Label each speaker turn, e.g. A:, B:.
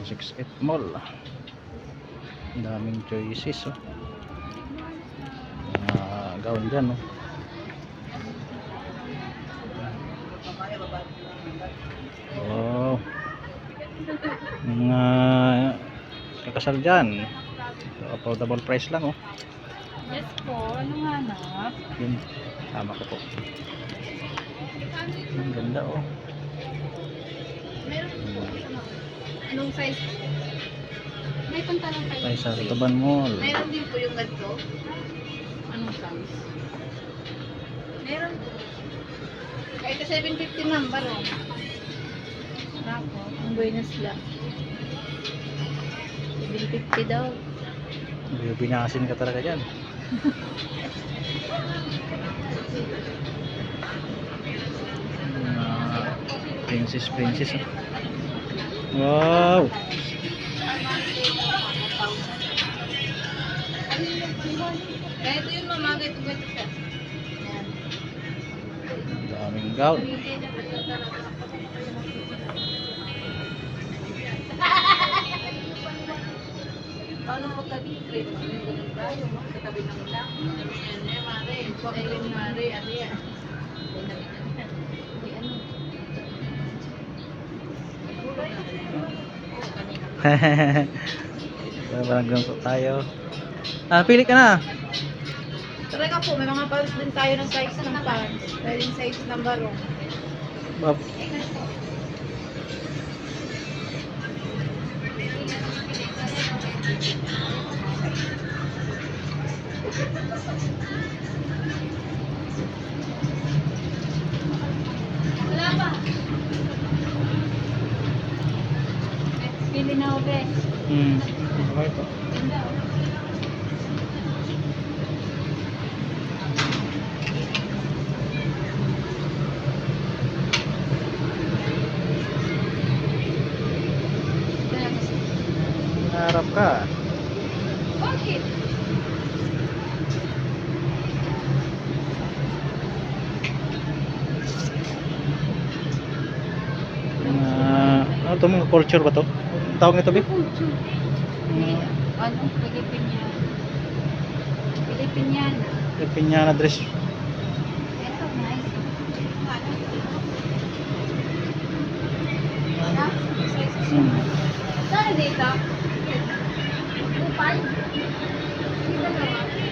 A: 168 Mall. Ang daming choices, oh. Mga gown dyan, oh. Oh, mga kakasal dyan, affordable price lang, oh.
B: Yes po, ano nga hanap?
A: Yun, tama ko po. Ang ganda, oh.
B: Meron po. Anong size? May pantalon kayo.
A: Ay, sa Taban Mall.
B: Meron din po yung ganito. Anong size? Meron po. Kahit 750 ma'am, baro. Rapo, ang buenas lang. 750 daw.
A: Binasin ka talaga dyan. Princess, oh. Wow.
B: Kaya ito yung mama, ito siya. Yan.
A: Ang daming gown.
B: Paano po tabi-trip? Ganun tayo, katabi ng ilang. Yan, mare. Ayun, mare. Ano yan?
A: Parang ganito tayo. Pili ka na.
B: Try ka po, may mga pants din tayo ng size ng pants. Pwedeng size ng barong.
A: Bob.
B: Wala pa. Pili na ako, Bes.
A: Okay po.
B: Ganda, oh.
A: Harap ka.
B: Bakit?
A: Ano to, mga culture ba to? Ang tawag nito, Bi?
B: Ano? Pilipinian. Pilipinian.
A: Pinyana dress.
B: Ito, nice. Ano? Saan dito? 2.5? Dito naman.